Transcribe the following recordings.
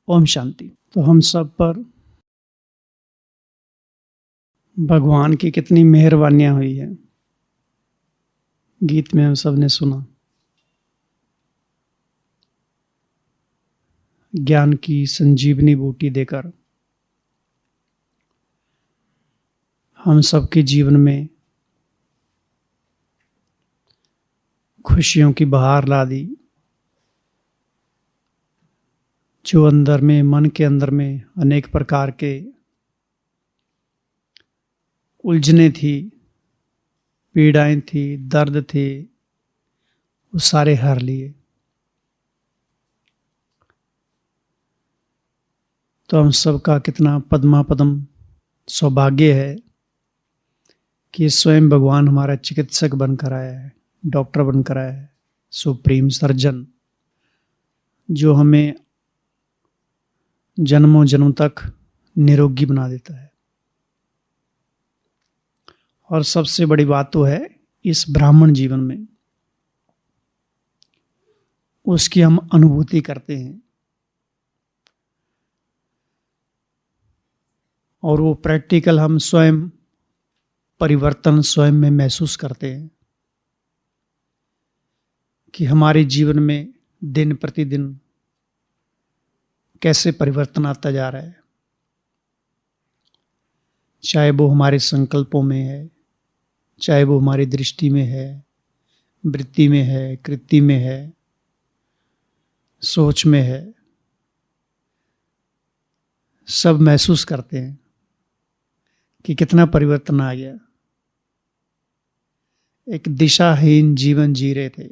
ओम शांति। तो हम सब पर भगवान की कितनी मेहरबानियां हुई है, गीत में हम सब ने सुना। ज्ञान की संजीवनी बूटी देकर हम सबके जीवन में खुशियों की बहार ला दी। जो अंदर में, मन के अंदर में अनेक प्रकार के उलझने थी, पीड़ाएं थी, दर्द थे, वो सारे हर लिए। तो हम सबका कितना पद्मा पदम सौभाग्य है कि स्वयं भगवान हमारा चिकित्सक बनकर आया है, डॉक्टर बनकर आया है, सुप्रीम सर्जन, जो हमें जन्मों जन्म तक निरोगी बना देता है। और सबसे बड़ी बात तो है इस ब्राह्मण जीवन में उसकी हम अनुभूति करते हैं और वो प्रैक्टिकल हम स्वयं परिवर्तन स्वयं में महसूस करते हैं कि हमारे जीवन में दिन प्रतिदिन कैसे परिवर्तन आता जा रहा है। चाहे वो हमारे संकल्पों में है, चाहे वो हमारी दृष्टि में है, वृत्ति में है, कृति में है, सोच में है, सब महसूस करते हैं कि कितना परिवर्तन आ गया। एक दिशाहीन जीवन जी रहे थे,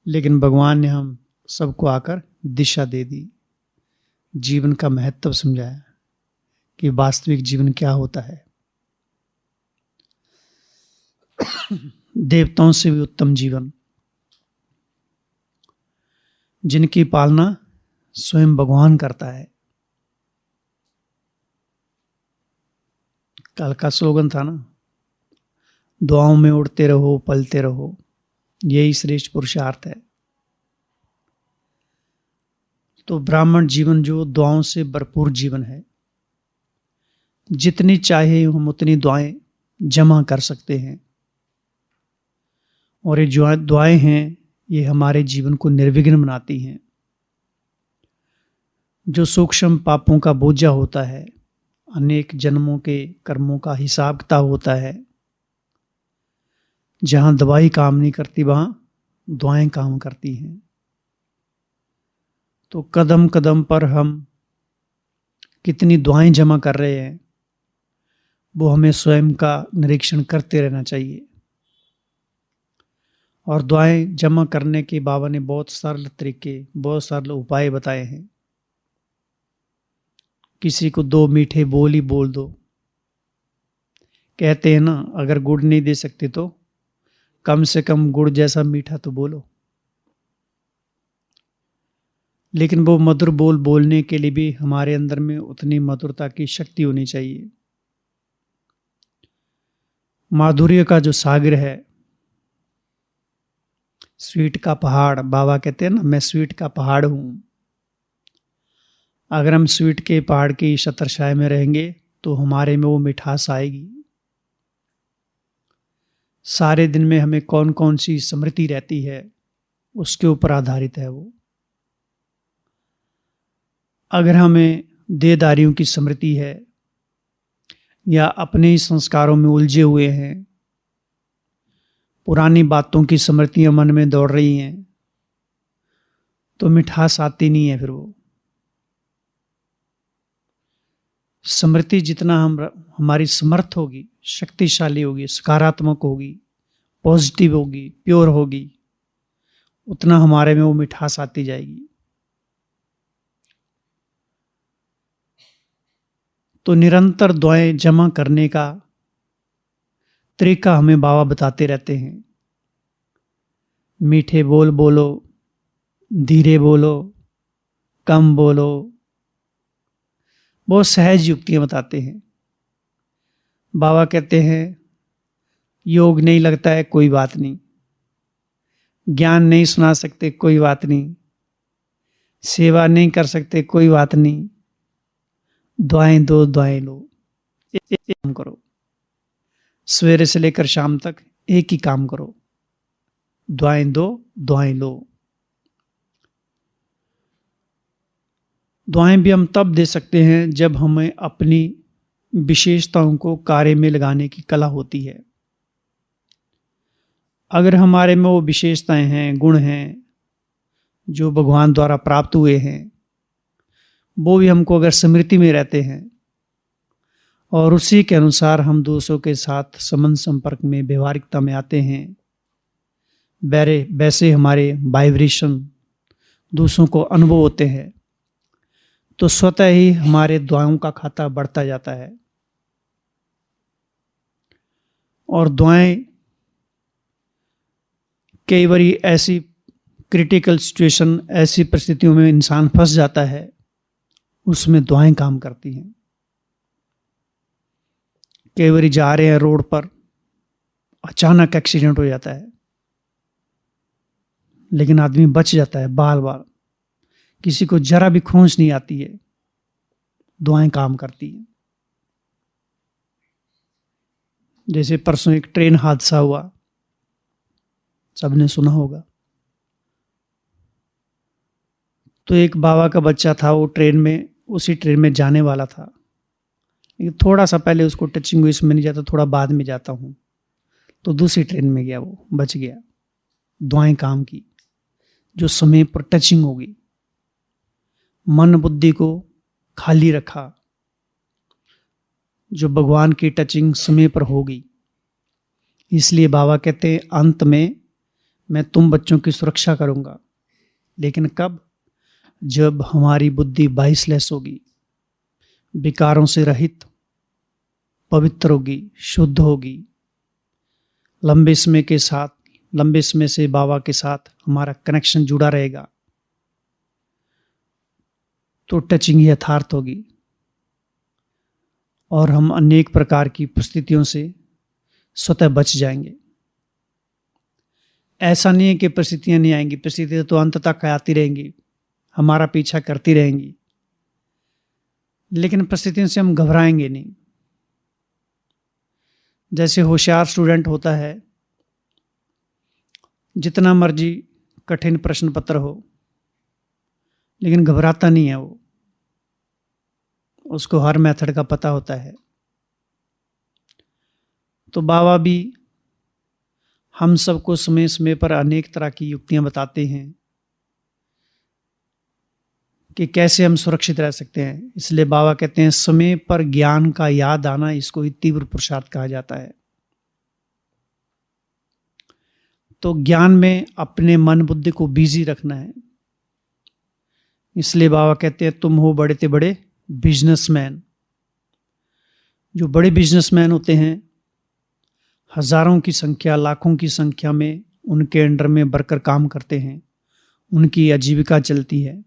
लेकिन भगवान ने हम सबको आकर दिशा दे दी, जीवन का महत्व समझाया कि वास्तविक जीवन क्या होता है। देवताओं से भी उत्तम जीवन, जिनकी पालना स्वयं भगवान करता है। कल का स्लोगन था ना, दुआओं में उड़ते रहो, पलते रहो, यही श्रेष्ठ पुरुषार्थ है। तो ब्राह्मण जीवन जो दुआओं से भरपूर जीवन है, जितनी चाहे हम उतनी दुआएं जमा कर सकते हैं। और ये जो दुआएं हैं ये हमारे जीवन को निर्विघ्न बनाती हैं। जो सूक्ष्म पापों का बोझा होता है, अनेक जन्मों के कर्मों का हिसाब किताब होता है, जहां दवाई काम नहीं करती वहां दुआएं काम करती हैं। तो कदम कदम पर हम कितनी दुआएं जमा कर रहे हैं, वो हमें स्वयं का निरीक्षण करते रहना चाहिए। और दुआएं जमा करने के बाबा ने बहुत सरल तरीके, बहुत सरल उपाय बताए हैं। किसी को 2 मीठे बोल ही बोल दो। कहते हैं ना, अगर गुड़ नहीं दे सकते तो कम से कम गुड़ जैसा मीठा तो बोलो। लेकिन वो मधुर बोल बोलने के लिए भी हमारे अंदर में उतनी मधुरता की शक्ति होनी चाहिए। माधुर्य का जो सागर है, स्वीट का पहाड़, बाबा कहते हैं ना, मैं स्वीट का पहाड़ हूं। अगर हम स्वीट के पहाड़ की छत्रछाया में रहेंगे तो हमारे में वो मिठास आएगी। सारे दिन में हमें कौन कौन सी स्मृति रहती है उसके ऊपर आधारित है वो। अगर हमें देहदारियों की स्मृति है या अपने ही संस्कारों में उलझे हुए हैं, पुरानी बातों की स्मृतियां मन में दौड़ रही हैं, तो मिठास आती नहीं है। फिर वो स्मृति जितना हमारी समर्थ होगी, शक्तिशाली होगी, सकारात्मक होगी, पॉजिटिव होगी, प्योर होगी, उतना हमारे में वो मिठास आती जाएगी। तो निरंतर दुआएं जमा करने का तरीका हमें बाबा बताते रहते हैं। मीठे बोल बोलो, धीरे बोलो, कम बोलो, बहुत सहज युक्तियां बताते हैं। बाबा कहते हैं योग नहीं लगता है, कोई बात नहीं, ज्ञान नहीं सुना सकते, कोई बात नहीं, सेवा नहीं कर सकते कोई बात नहीं, दुआएं दो दुआएं लो। एक काम करो, सवेरे से लेकर शाम तक एक ही काम करो, दुआएं दो दुआएं लो। दुआएं भी हम तब दे सकते हैं जब हमें अपनी विशेषताओं को कार्य में लगाने की कला होती है। अगर हमारे में वो विशेषताएं हैं, गुण हैं जो भगवान द्वारा प्राप्त हुए हैं, वो भी हमको अगर स्मृति में रहते हैं और उसी के अनुसार हम दूसरों के साथ संबंध संपर्क में, व्यवहारिकता में आते हैं, वैसे हमारे वाइब्रेशन दूसरों को अनुभव होते हैं, तो स्वतः ही हमारे दुआओं का खाता बढ़ता जाता है। और दुआएं कई बार ऐसी क्रिटिकल सिचुएशन, ऐसी परिस्थितियों में इंसान फंस जाता है, उसमें दुआएं काम करती हैं। कई बार जा रहे हैं रोड पर, अचानक एक्सीडेंट हो जाता है, लेकिन आदमी बच जाता है बाल बाल, किसी को जरा भी खोज नहीं आती है, दुआएं काम करती हैं। जैसे परसों एक ट्रेन हादसा हुआ, सबने सुना होगा। तो एक बाबा का बच्चा था, वो उसी ट्रेन में जाने वाला था, लेकिन थोड़ा सा पहले उसको टचिंग हुई, इसमें नहीं जाता, थोड़ा बाद में जाता हूँ, तो दूसरी ट्रेन में गया, वो बच गया। दुआएं काम की, जो समय पर टचिंग होगी, मन बुद्धि को खाली रखा, जो भगवान की टचिंग समय पर होगी। इसलिए बाबा कहते हैं अंत में मैं तुम बच्चों की सुरक्षा करूंगा, लेकिन कब? जब हमारी बुद्धि बाइसलेस होगी, विकारों से रहित, पवित्र होगी, शुद्ध होगी, लंबे समय से बाबा के साथ हमारा कनेक्शन जुड़ा रहेगा, तो टचिंग यथार्थ होगी और हम अनेक प्रकार की परिस्थितियों से स्वतः बच जाएंगे। ऐसा नहीं है कि परिस्थितियां नहीं आएंगी, परिस्थितियां तो अंत तक आती रहेंगी, हमारा पीछा करती रहेंगी, लेकिन परिस्थितियों से हम घबराएंगे नहीं। जैसे होशियार स्टूडेंट होता है, जितना मर्जी कठिन प्रश्न पत्र हो, लेकिन घबराता नहीं है वो, उसको हर मेथड का पता होता है। तो बाबा भी हम सबको समय समय पर अनेक तरह की युक्तियां बताते हैं कि कैसे हम सुरक्षित रह सकते हैं। इसलिए बाबा कहते हैं समय पर ज्ञान का याद आना, इसको ही तीव्र पुरुषार्थ कहा जाता है। तो ज्ञान में अपने मन बुद्धि को बिजी रखना है। इसलिए बाबा कहते हैं तुम हो बड़े से बड़े बिजनेसमैन। जो बड़े बिजनेसमैन होते हैं, हजारों की संख्या, लाखों की संख्या में उनके अंडर में वर्कर काम करते हैं, उनकी आजीविका चलती है।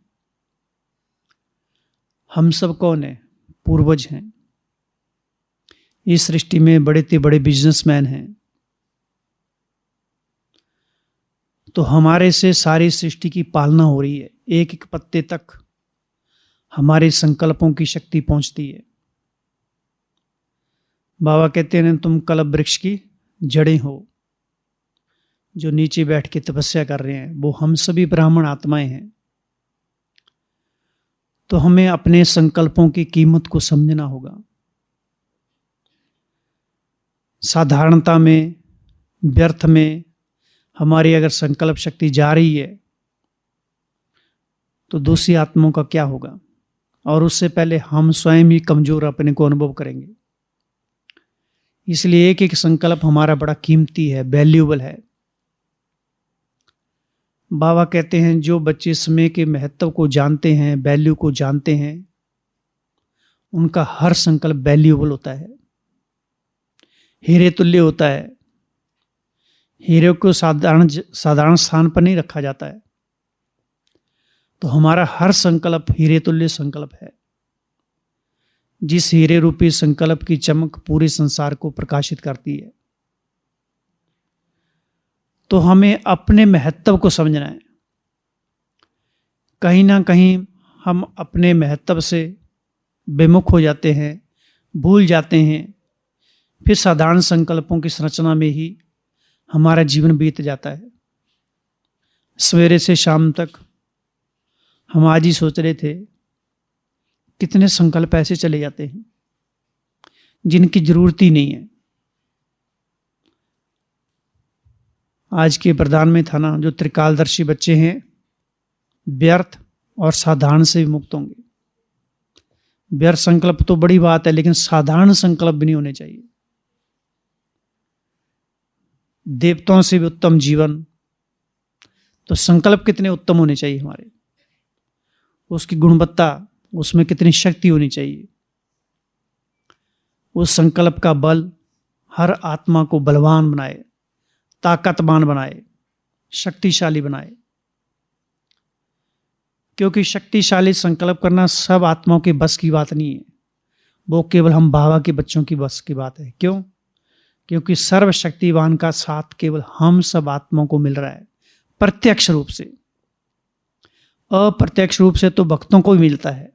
हम सब कौन है? पूर्वज हैं। इस सृष्टि में बड़े से बड़े बिजनेसमैन हैं। तो हमारे से सारी सृष्टि की पालना हो रही है, एक एक पत्ते तक हमारे संकल्पों की शक्ति पहुंचती है। बाबा कहते हैं तुम कल्प वृक्ष की जड़ें हो। जो नीचे बैठ के तपस्या कर रहे हैं वो हम सभी ब्राह्मण आत्माएं हैं। तो हमें अपने संकल्पों की कीमत को समझना होगा। साधारणता में, व्यर्थ में हमारी अगर संकल्प शक्ति जा रही है तो दूसरी आत्माओं का क्या होगा? और उससे पहले हम स्वयं ही कमजोर अपने को अनुभव करेंगे। इसलिए एक एक संकल्प हमारा बड़ा कीमती है, वैल्यूएबल है। बाबा कहते हैं जो बच्चे समय के महत्व को जानते हैं, वैल्यू को जानते हैं, उनका हर संकल्प वैल्यूएबल होता है, हीरे तुल्य होता है। हीरे को साधारण स्थान पर नहीं रखा जाता है। तो हमारा हर संकल्प हीरे तुल्य संकल्प है। जिस हीरे रूपी संकल्प की चमक पूरे संसार को प्रकाशित करती है। तो हमें अपने महत्व को समझना है। कहीं ना कहीं हम अपने महत्व से विमुख हो जाते हैं, भूल जाते हैं। फिर साधारण संकल्पों की संरचना में ही हमारा जीवन बीत जाता है। सवेरे से शाम तक हम आज ही सोच रहे थे, कितने संकल्प ऐसे चले जाते हैं जिनकी जरूरत ही नहीं है। आज के वरदान में था ना, जो त्रिकालदर्शी बच्चे हैं व्यर्थ और साधारण से विमुक्त होंगे। व्यर्थ संकल्प तो बड़ी बात है, लेकिन साधारण संकल्प भी नहीं होने चाहिए। देवताओं से भी उत्तम जीवन, तो संकल्प कितने उत्तम होने चाहिए हमारे, उसकी गुणवत्ता, उसमें कितनी शक्ति होनी चाहिए। उस संकल्प का बल हर आत्मा को बलवान बनाए, ताकतवान बनाए, शक्तिशाली बनाए। क्योंकि शक्तिशाली संकल्प करना सब आत्माओं के बस की बात नहीं है, वो केवल हम बाबा के बच्चों की बस की बात है। क्यों? क्योंकि सर्वशक्तिवान का साथ केवल हम सब आत्माओं को मिल रहा है, प्रत्यक्ष रूप से। अप्रत्यक्ष रूप से तो भक्तों को भी मिलता है,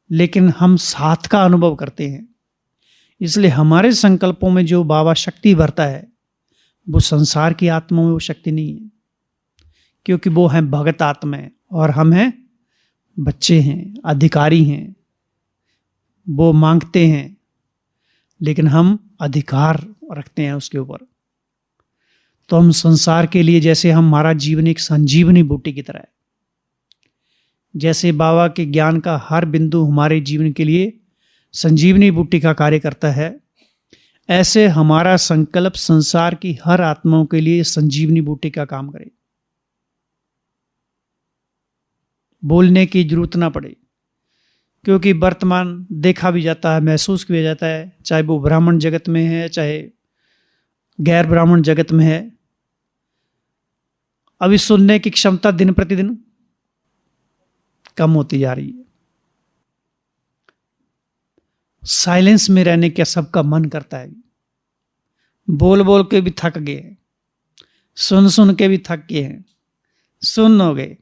लेकिन हम साथ का अनुभव करते हैं। इसलिए हमारे संकल्पों में जो बाबा शक्ति भरता है, वो संसार की आत्माओं में वो शक्ति नहीं है, क्योंकि वो हैं भगत आत्माएं और हम हैं बच्चे हैं, अधिकारी हैं। वो मांगते हैं, लेकिन हम अधिकार रखते हैं उसके ऊपर। तो हम संसार के लिए, जैसे हमारा जीवन एक संजीवनी बूटी की तरह है, जैसे बाबा के ज्ञान का हर बिंदु हमारे जीवन के लिए संजीवनी बूटी का कार्य करता है, ऐसे हमारा संकल्प संसार की हर आत्माओं के लिए संजीवनी बूटी का काम करे। बोलने की जरूरत ना पड़े, क्योंकि वर्तमान देखा भी जाता है, महसूस किया जाता है, चाहे वो ब्राह्मण जगत में है, चाहे गैर ब्राह्मण जगत में है। अभी सुनने की क्षमता दिन प्रतिदिन कम होती जा रही है। साइलेंस में रहने का सबका मन करता है। बोल बोल के भी थक गए हैं, सुन सुन के भी थक गए हैं, सुन हो गए।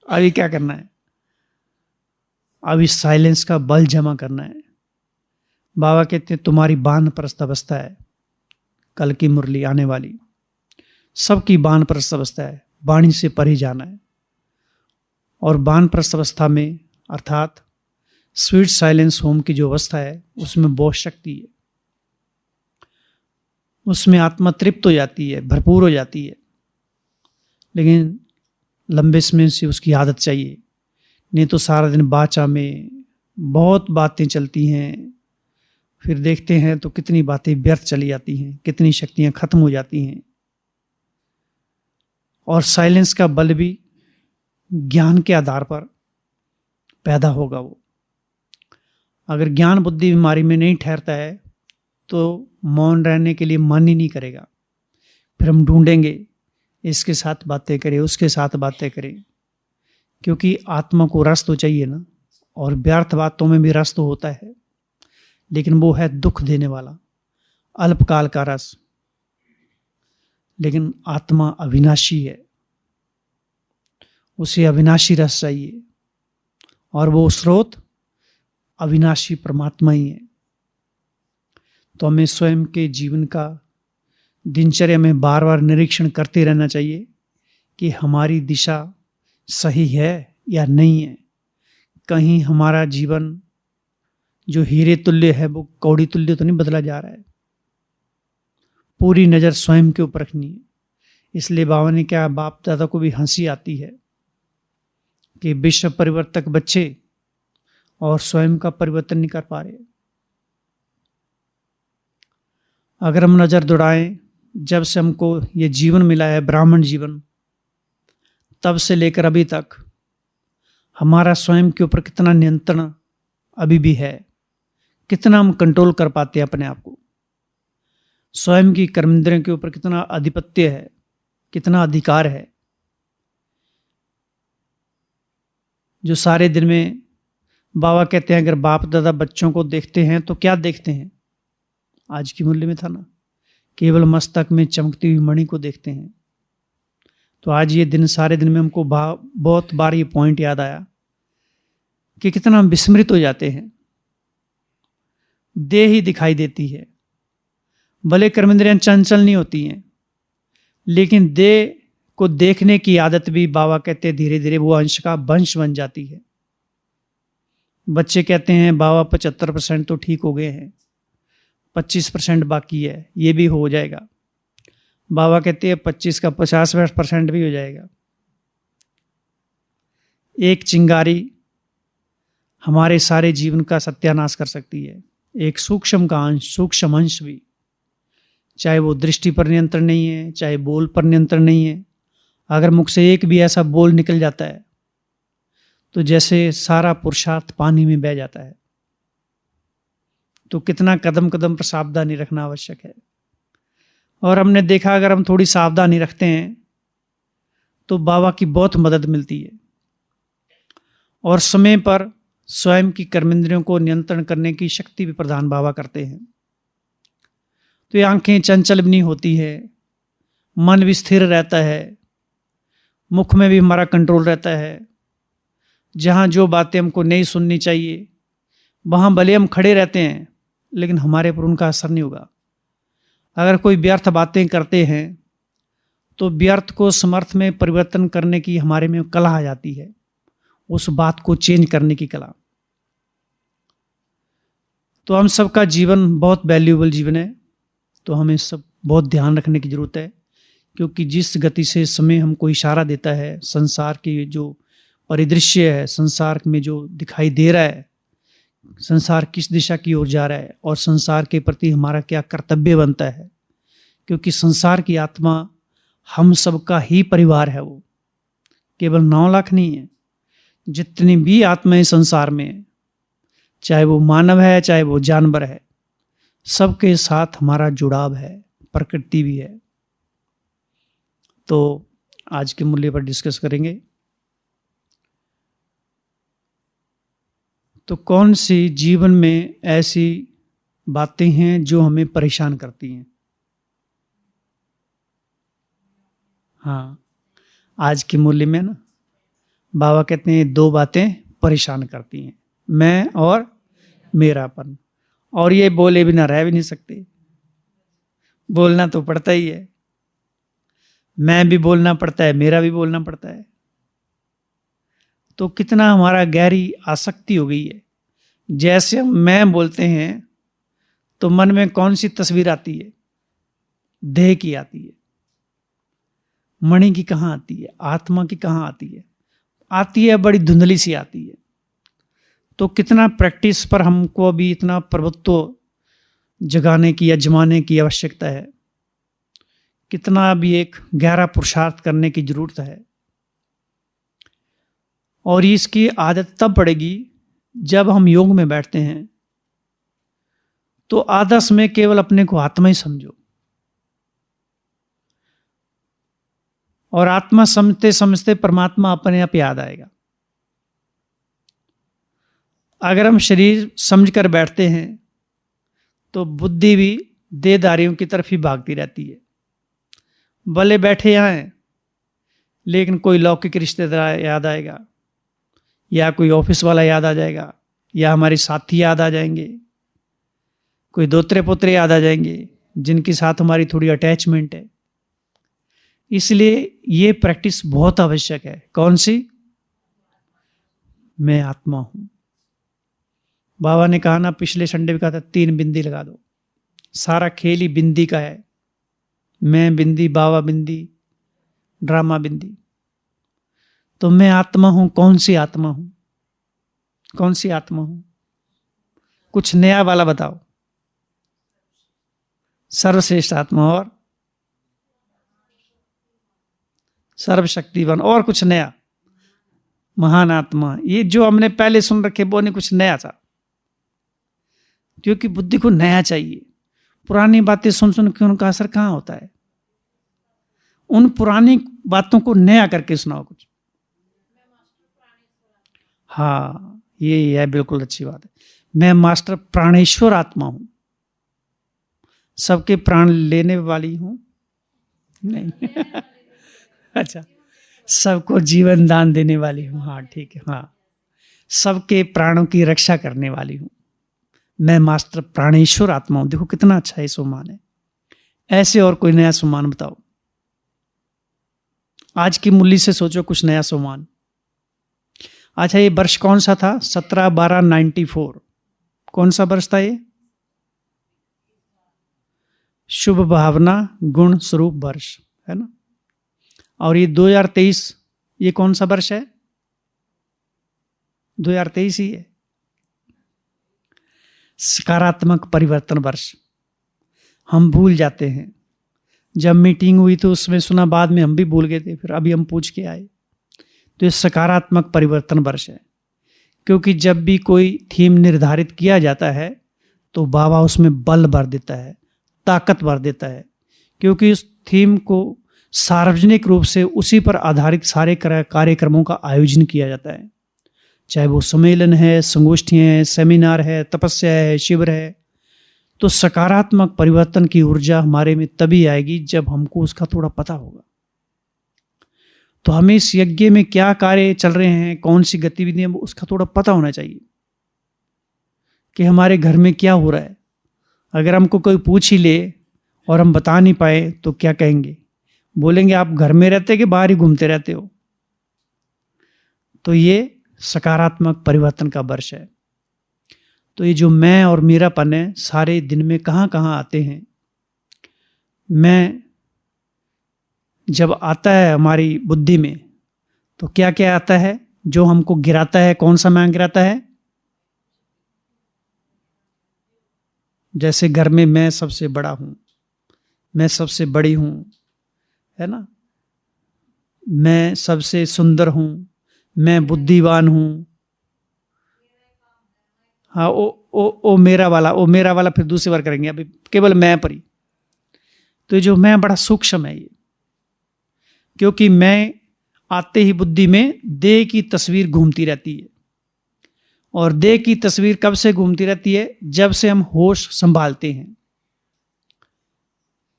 अभी क्या करना है? अभी साइलेंस का बल जमा करना है। बाबा कहते हैं तुम्हारी वानप्रस्थ अवस्था है, कल की मुरली आने वाली, सबकी वानप्रस्थ अवस्था है, वाणी से परे जाना है। और वानप्रस्थ अवस्था में, अर्थात स्वीट साइलेंस होम की जो अवस्था है, उसमें बहुत शक्ति है। उसमें आत्मा तृप्त हो जाती है, भरपूर हो जाती है। लेकिन लंबे समय से उसकी आदत चाहिए, नहीं तो सारा दिन बाचा में बहुत बातें चलती हैं। फिर देखते हैं तो कितनी बातें व्यर्थ चली जाती हैं, कितनी शक्तियां खत्म हो जाती हैं। और साइलेंस का बल भी ज्ञान के आधार पर पैदा होगा। वो अगर ज्ञान बुद्धि बीमारी में नहीं ठहरता है, तो मौन रहने के लिए मन ही नहीं करेगा। फिर हम ढूंढेंगे, इसके साथ बातें करें, उसके साथ बातें करें, क्योंकि आत्मा को रस तो चाहिए ना। और व्यर्थ बातों में भी रस तो होता है, लेकिन वो है दुख देने वाला, अल्पकाल का रस। लेकिन आत्मा अविनाशी है, उसे अविनाशी रस चाहिए, और वो स्रोत अविनाशी परमात्मा ही है। तो हमें स्वयं के जीवन का दिनचर्या में बार बार निरीक्षण करते रहना चाहिए कि हमारी दिशा सही है या नहीं है। कहीं हमारा जीवन जो हीरे तुल्य है, वो कौड़ी तुल्य तो नहीं बदला जा रहा है। पूरी नज़र स्वयं के ऊपर रखनी है। इसलिए बाबा ने क्या, बाप दादा को भी हंसी आती है कि विश्व परिवर्तक बच्चे और स्वयं का परिवर्तन नहीं कर पा रहे। अगर हम नजर दौड़ाएं, जब से हमको ये जीवन मिला है, ब्राह्मण जीवन, तब से लेकर अभी तक हमारा स्वयं के ऊपर कितना नियंत्रण अभी भी है, कितना हम कंट्रोल कर पाते हैं अपने आप को, स्वयं की कर्मेंद्रियों के ऊपर कितना आधिपत्य है, कितना अधिकार है। जो सारे दिन में बाबा कहते हैं, अगर बाप दादा बच्चों को देखते हैं तो क्या देखते हैं? आज की मुरली में था ना, केवल मस्तक में चमकती हुई मणि को देखते हैं। तो आज ये दिन, सारे दिन में हमको बहुत बार ये पॉइंट याद आया कि कितना हम विस्मृत हो जाते हैं। देह ही दिखाई देती है, भले कर्मेंद्रियां चंचल नहीं होती हैं, लेकिन देह को देखने की आदत भी बाबा कहते हैं धीरे धीरे वो अंश का वंश बन जाती है। बच्चे कहते हैं बाबा 75% तो ठीक हो गए हैं, 25% बाकी है, ये भी हो जाएगा। बाबा कहते हैं 25 का 50% भी हो जाएगा। एक चिंगारी हमारे सारे जीवन का सत्यानाश कर सकती है। एक सूक्ष्म अंश भी, चाहे वो दृष्टि पर नियंत्रण नहीं है, चाहे बोल पर नियंत्रण नहीं है, अगर मुख से एक भी ऐसा बोल निकल जाता है तो जैसे सारा पुरुषार्थ पानी में बह जाता है। तो कितना कदम कदम पर सावधानी रखना आवश्यक है। और हमने देखा अगर हम थोड़ी सावधानी रखते हैं तो बाबा की बहुत मदद मिलती है, और समय पर स्वयं की कर्मेंद्रियों को नियंत्रण करने की शक्ति भी प्रदान बाबा करते हैं। तो ये आंखें चंचल भी नहीं होती है, मन भी स्थिर रहता है, मुख में भी हमारा कंट्रोल रहता है। जहाँ जो बातें हमको नहीं सुननी चाहिए वहाँ भले हम खड़े रहते हैं, लेकिन हमारे पर उनका असर नहीं होगा। अगर कोई व्यर्थ बातें करते हैं तो व्यर्थ को समर्थ में परिवर्तन करने की हमारे में कला आ जाती है, उस बात को चेंज करने की कला। तो हम सबका जीवन बहुत वैल्यूएबल जीवन है, तो हमें सब बहुत ध्यान रखने की जरूरत है। क्योंकि जिस गति से समय हमको इशारा देता है, संसार की जो परिदृश्य है, संसार में जो दिखाई दे रहा है, संसार किस दिशा की ओर जा रहा है और संसार के प्रति हमारा क्या कर्तव्य बनता है। क्योंकि संसार की आत्मा हम सबका ही परिवार है, वो केवल 9 लाख नहीं है। जितनी भी आत्माएं संसार में है, चाहे वो मानव है चाहे वो जानवर है, सबके साथ हमारा जुड़ाव है, प्रकृति भी है। तो आज के मूल्य पर डिस्कस करेंगे। तो कौन सी जीवन में ऐसी बातें हैं जो हमें परेशान करती हैं? हाँ, आज के मूल्य में ना बाबा कहते हैं 2 बातें परेशान करती हैं, मैं और मेरापन। और ये बोले बिना रह भी नहीं सकते, बोलना तो पड़ता ही है। मैं भी बोलना पड़ता है, मेरा भी बोलना पड़ता है। तो कितना हमारा गहरी आसक्ति हो गई है। जैसे हम मैं बोलते हैं तो मन में कौन सी तस्वीर आती है? देह की आती है। मणि की कहाँ आती है? आत्मा की कहाँ आती है? आती है, बड़ी धुंधली सी आती है। तो कितना प्रैक्टिस पर हमको अभी इतना प्रभुत्व जगाने की या जमाने की आवश्यकता है, कितना अभी एक गहरा पुरुषार्थ करने की जरूरत है। और इसकी आदत तब पड़ेगी जब हम योग में बैठते हैं तो आधा समय केवल अपने को आत्मा ही समझो, और आत्मा समझते समझते परमात्मा अपने आप याद आएगा। अगर हम शरीर समझकर बैठते हैं तो बुद्धि भी देहधारियों की तरफ ही भागती रहती है। भले बैठे यहाँ हैं, लेकिन कोई लौकिक रिश्तेदार याद आएगा, या कोई ऑफिस वाला याद आ जाएगा, या हमारे साथी याद आ जाएंगे, कोई दोतरे पोतरे याद आ जाएंगे जिनके साथ हमारी थोड़ी अटैचमेंट है। इसलिए ये प्रैक्टिस बहुत आवश्यक है। कौन सी? मैं आत्मा हूं। बाबा ने कहा ना, पिछले संडे भी कहा था, 3 बिंदी लगा दो। सारा खेल ही बिंदी का है। मैं बिंदी, बाबा बिंदी, ड्रामा बिंदी। तो मैं आत्मा हूं। कौन सी आत्मा हूं? कौन सी आत्मा हूं? कुछ नया वाला बताओ। सर्वश्रेष्ठ आत्मा और सर्वशक्तिवान, और कुछ नया? महान आत्मा। ये जो हमने पहले सुन रखे वो नहीं, कुछ नया था। क्योंकि बुद्धि को नया चाहिए। पुरानी बातें सुन सुन के उनका असर कहाँ होता है? उन पुरानी बातों को नया करके सुनाओ कुछ। हाँ, ये है, बिल्कुल अच्छी बात है। मैं मास्टर प्राणेश्वर आत्मा हूं, सबके प्राण लेने वाली हूं नहीं अच्छा, सबको जीवन दान देने वाली हूँ, हाँ ठीक है, हाँ, सबके प्राणों की रक्षा करने वाली हूँ, मैं मास्टर प्राणेश्वर आत्मा हूं। देखो कितना अच्छा ये सम्मान है। ऐसे और कोई नया सम्मान बताओ, आज की मूल्य से सोचो कुछ नया सम्मान। अच्छा, ये वर्ष कौन सा था? 17/12/94। कौन सा वर्ष था ये? शुभ भावना गुण स्वरूप वर्ष, है ना। और ये 2023, ये कौन सा वर्ष है? 2023 ही है, सकारात्मक परिवर्तन वर्ष। हम भूल जाते हैं, जब मीटिंग हुई तो उसमें सुना, बाद में हम भी भूल गए थे, फिर अभी हम पूछ के आए। तो ये सकारात्मक परिवर्तन वर्ष है, क्योंकि जब भी कोई थीम निर्धारित किया जाता है तो बाबा उसमें बल भर देता है, ताकत भर देता है, क्योंकि उस थीम को सार्वजनिक रूप से उसी पर आधारित सारे कार्यक्रमों का आयोजन किया जाता है, चाहे वो सम्मेलन है, संगोष्ठियाँ हैं, सेमिनार है, तपस्या है, शिविर है। तो सकारात्मक परिवर्तन की ऊर्जा हमारे में तभी आएगी जब हमको उसका थोड़ा पता होगा। तो हमें इस यज्ञ में क्या कार्य चल रहे हैं, कौन सी गतिविधियां, उसका थोड़ा पता होना चाहिए कि हमारे घर में क्या हो रहा है। अगर हमको कोई पूछ ही ले और हम बता नहीं पाए तो क्या कहेंगे? बोलेंगे आप घर में रहते कि बाहर ही घूमते रहते हो। तो ये सकारात्मक परिवर्तन का वर्ष है। तो ये जो मैं और मेरापन है, सारे दिन में कहाँ कहाँ आते हैं। मैं जब आता है हमारी बुद्धि में तो क्या क्या आता है जो हमको गिराता है? कौन सा मैं गिराता है? जैसे घर में मैं सबसे बड़ा हूं, मैं सबसे बड़ी हूं, है ना, मैं सबसे सुंदर हूं, मैं बुद्धिमान हूं। हाँ, ओ मेरा वाला फिर दूसरी बार करेंगे, अभी केवल मैं पर ही। तो जो मैं बड़ा सूक्ष्म है ये, क्योंकि मैं आते ही बुद्धि में देह की तस्वीर घूमती रहती है। और देह की तस्वीर कब से घूमती रहती है? जब से हम होश संभालते हैं।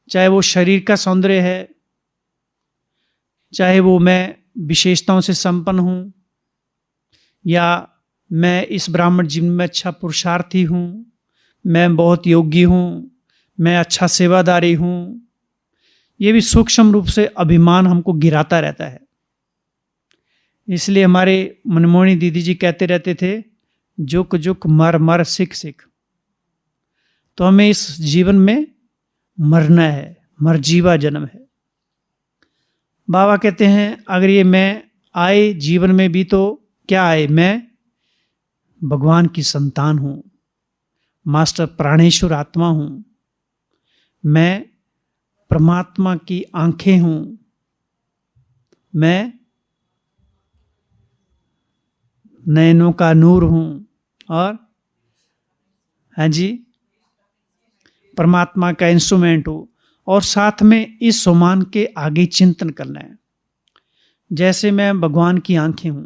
चाहे वो शरीर का सौंदर्य है, चाहे वो मैं विशेषताओं से संपन्न हूं, या मैं इस ब्राह्मण जीवन में अच्छा पुरुषार्थी हूं, मैं बहुत योगी हूं, मैं अच्छा सेवादारी हूं। ये भी सूक्ष्म रूप से अभिमान हमको गिराता रहता है। इसलिए हमारे मनमोहनी दीदी जी कहते रहते थे, जुक जुक मर मर सिख सिख। तो हमें इस जीवन में मरना है, मरजीवा जन्म है। बाबा कहते हैं अगर ये मैं आए जीवन में भी तो क्या आए? मैं भगवान की संतान हूं, मास्टर प्राणेश्वर आत्मा हूं, मैं परमात्मा की आंखें हूं, मैं नयनों का नूर हूं, और हाँ जी, परमात्मा का इंस्ट्रूमेंट हूं। और साथ में इस सम्मान के आगे चिंतन करना है, जैसे मैं भगवान की आंखें हूं।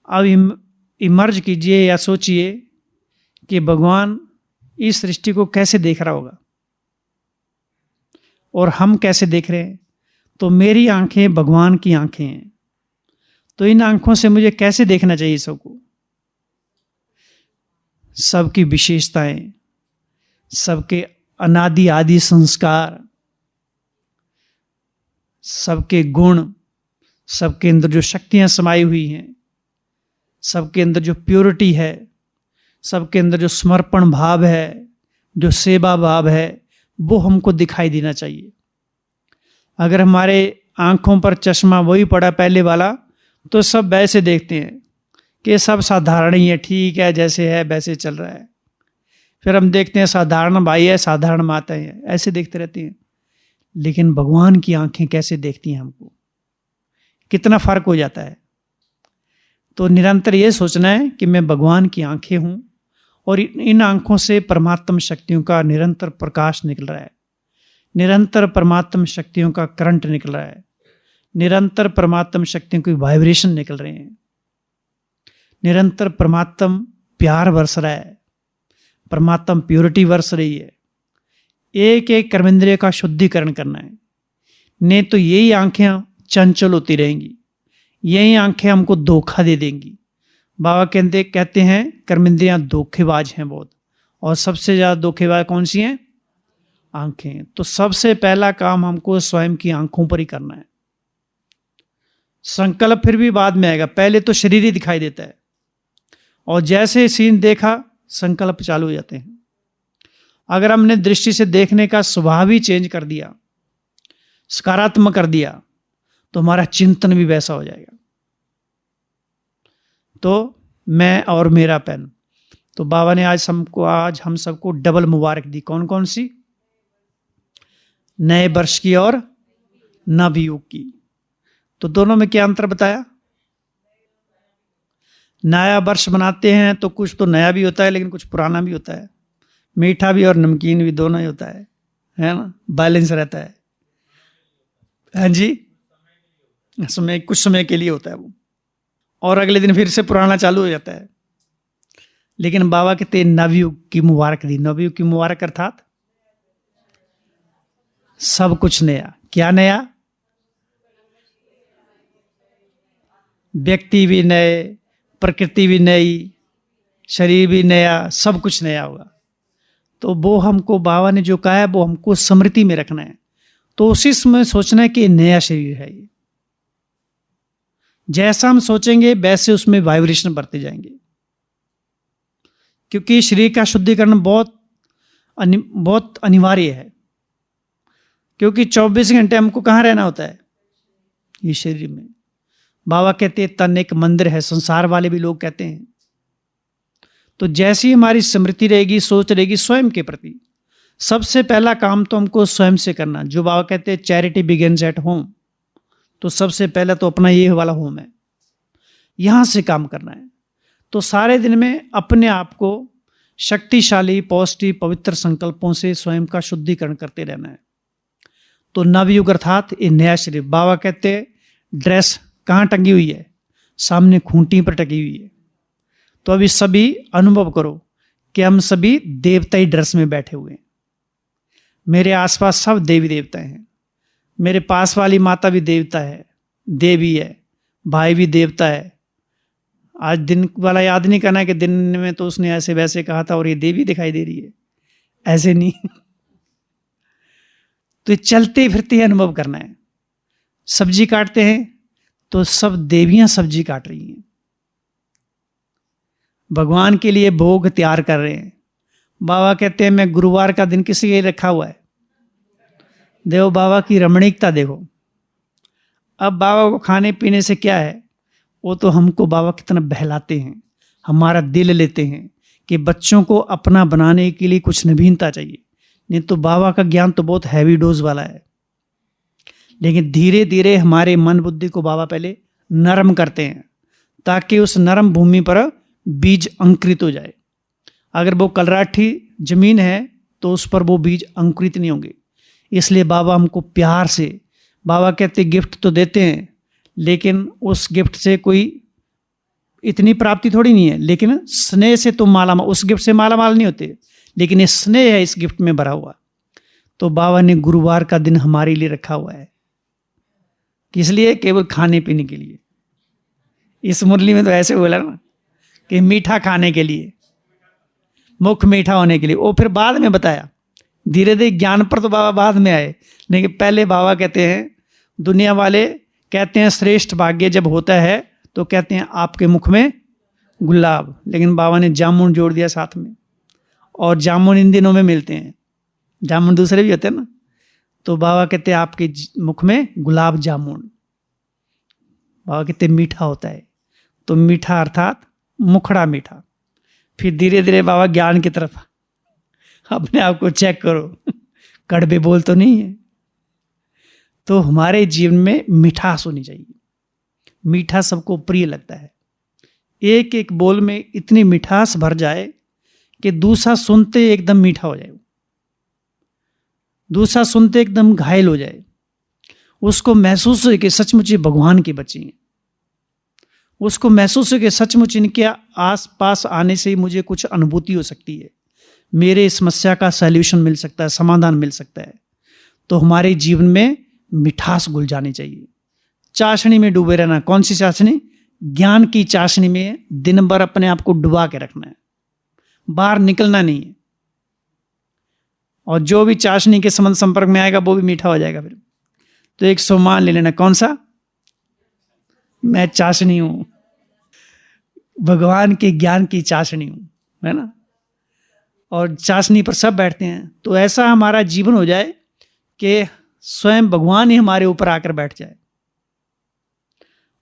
अब इमर्ज कीजिए या सोचिए कि भगवान इस सृष्टि को कैसे देख रहा होगा और हम कैसे देख रहे हैं। तो मेरी आंखें भगवान की आंखें हैं, तो इन आंखों से मुझे कैसे देखना चाहिए सबको? सबकी विशेषताएं, सबके अनादि आदि संस्कार, सबके गुण, सबके अंदर जो शक्तियां समाई हुई हैं, सबके अंदर जो प्योरिटी है, सबके अंदर जो समर्पण भाव है, जो सेवा भाव है, वो हमको दिखाई देना चाहिए। अगर हमारे आंखों पर चश्मा वही पड़ा पहले वाला, तो सब वैसे देखते हैं कि सब साधारण ही है, ठीक है, जैसे है वैसे चल रहा है। फिर हम देखते हैं साधारण भाई है, साधारण माता है, ऐसे देखते रहते हैं। लेकिन भगवान की आंखें कैसे देखती हैं हमको, कितना फर्क हो जाता है। तो निरंतर ये सोचना है कि मैं भगवान की आंखें हूं और इन आंखों से परमात्म शक्तियों का निरंतर प्रकाश निकल रहा है, निरंतर परमात्म शक्तियों का करंट निकल रहा है, निरंतर परमात्म शक्तियों की वाइब्रेशन निकल रहे हैं, निरंतर परमात्म प्यार बरस रहा है, परमात्म प्योरिटी बरस रही है। एक एक कर्मेंद्रिय का शुद्धिकरण करना है। नहीं तो यही आंखें चंचल होती रहेंगी, यही आंखें हमको धोखा दे देंगी। बाबा कहते हैं कर्मेंद्रियां धोखेबाज हैं बहुत, और सबसे ज्यादा धोखेबाज कौन सी हैं? आंखें। तो सबसे पहला काम हमको स्वयं की आंखों पर ही करना है। संकल्प फिर भी बाद में आएगा, पहले तो शरीर ही दिखाई देता है, और जैसे सीन देखा संकल्प चालू हो जाते हैं। अगर हमने दृष्टि से देखने का स्वभाव ही चेंज कर दिया, सकारात्मक कर दिया, तो हमारा चिंतन भी वैसा हो जाएगा। तो मैं और मेरा पेन, तो बाबा ने आज हम सबको डबल मुबारक दी। कौन कौन सी? नए वर्ष की और नवयुग की। तो दोनों में क्या अंतर बताया? नया वर्ष बनाते हैं तो कुछ तो नया भी होता है, लेकिन कुछ पुराना भी होता है, मीठा भी और नमकीन भी, दोनों ही होता है ना, बैलेंस रहता है। हाँ जी, कुछ समय के लिए होता है वो, और अगले दिन फिर से पुराना चालू हो जाता है। लेकिन बाबा कहते नवयुग की मुबारक दी। नवयुग की मुबारक अर्थात सब कुछ नया। क्या नया? व्यक्ति भी नए, प्रकृति भी नई, शरीर भी नया, सब कुछ नया होगा। तो वो हमको बाबा ने जो कहा है वो हमको स्मृति में रखना है। तो उसी समय सोचना है कि नया शरीर है ये। जैसा हम सोचेंगे वैसे उसमें वाइब्रेशन बढ़ते जाएंगे, क्योंकि शरीर का शुद्धिकरण बहुत अनिवार्य है। क्योंकि 24 घंटे हमको कहाँ रहना होता है? ये शरीर में। बाबा कहते हैं तन एक मंदिर है, संसार वाले भी लोग कहते हैं। तो जैसी हमारी स्मृति रहेगी, सोच रहेगी स्वयं के प्रति, सबसे पहला काम तो हमको स्वयं से करना। जो बाबा कहते हैं चैरिटी बिगिंस एट होम, तो सबसे पहले तो अपना ये वाला होम है, यहां से काम करना है। तो सारे दिन में अपने आप को शक्तिशाली, पॉजिटिव, पवित्र संकल्पों से स्वयं का शुद्धिकरण करते रहना है। तो नवयुग अर्थात ये नया शरीर। बाबा कहते हैं ड्रेस कहाँ टंगी हुई है? सामने खूंटी पर टंगी हुई है। तो अभी सभी अनुभव करो कि हम सभी देवताई ड्रेस में बैठे हुए हैं। मेरे आसपास सब देवी देवता हैं। मेरे पास वाली माता भी देवता है, देवी है, भाई भी देवता है। आज दिन वाला याद नहीं करना है कि दिन में तो उसने ऐसे वैसे कहा था और ये देवी दिखाई दे रही है, ऐसे नहीं। तो ये चलते फिरते अनुभव करना है। सब्जी काटते हैं तो सब देवियां सब्जी काट रही हैं, भगवान के लिए भोग तैयार कर रहे हैं। बाबा कहते हैं मैं गुरुवार का दिन किसी के लिए रखा हुआ है। देखो बाबा की रमणीकता देखो। अब बाबा को खाने पीने से क्या है, वो तो हमको बाबा कितना बहलाते हैं, हमारा दिल लेते हैं कि बच्चों को अपना बनाने के लिए कुछ नवीनता चाहिए। नहीं तो बाबा का ज्ञान तो बहुत हैवी डोज वाला है। लेकिन धीरे धीरे हमारे मन बुद्धि को बाबा पहले नरम करते हैं, ताकि उस नरम भूमि पर बीज अंकुरित हो जाए। अगर वो कलराठी जमीन है तो उस पर वो बीज अंकुरित नहीं होंगे। इसलिए बाबा हमको प्यार से, बाबा कहते गिफ्ट तो देते हैं, लेकिन उस गिफ्ट से कोई इतनी प्राप्ति थोड़ी नहीं है, लेकिन स्नेह से तुम मालामाल, उस गिफ्ट से मालामाल नहीं होते, लेकिन ये स्नेह है इस गिफ्ट में भरा हुआ। तो बाबा ने गुरुवार का दिन हमारे लिए रखा हुआ है, किस लिए? केवल खाने पीने के लिए। इस मुरली में तो ऐसे बोला ना कि मीठा खाने के लिए, मुख मीठा होने के लिए। वो फिर बाद में बताया, धीरे धीरे ज्ञान पर तो बाबा बाद में आए, लेकिन पहले बाबा कहते हैं, दुनिया वाले कहते हैं श्रेष्ठ भाग्य जब होता है तो कहते हैं आपके मुख में गुलाब, लेकिन बाबा ने जामुन जोड़ दिया साथ में। और जामुन इन दिनों में मिलते हैं, जामुन दूसरे भी होते हैं ना। तो बाबा कहते हैं आपके मुख में गुलाब जामुन। बाबा कहते मीठा होता है, तो मीठा अर्थात मुखड़ा मीठा। फिर धीरे धीरे बाबा ज्ञान की तरफ, अपने आप को चेक करो कड़वे बोल तो नहीं है। तो हमारे जीवन में मिठास होनी चाहिए। मीठा सबको प्रिय लगता है। एक एक बोल में इतनी मिठास भर जाए कि दूसरा सुनते एकदम मीठा हो जाए, दूसरा सुनते एकदम घायल हो जाए, उसको महसूस हो कि सचमुच ये भगवान की बच्ची हैं, उसको महसूस हो कि सचमुच इनके आस पास आने से ही मुझे कुछ अनुभूति हो सकती है, मेरे समस्या का सॉल्यूशन मिल सकता है, समाधान मिल सकता है। तो हमारे जीवन में मिठास घुल जानी चाहिए। चाशनी में डूबे रहना। कौन सी चाशनी? ज्ञान की चाशनी में दिन भर अपने आप को डुबा के रखना है, बाहर निकलना नहीं है। और जो भी चाशनी के संपर्क में आएगा वो भी मीठा हो जाएगा फिर। तो एक सम्मान ले लेना। कौन सा? मैं चाशनी हूं, भगवान के ज्ञान की चाशनी हूं, है ना। और चाशनी पर सब बैठते हैं। तो ऐसा हमारा जीवन हो जाए कि स्वयं भगवान ही हमारे ऊपर आकर बैठ जाए।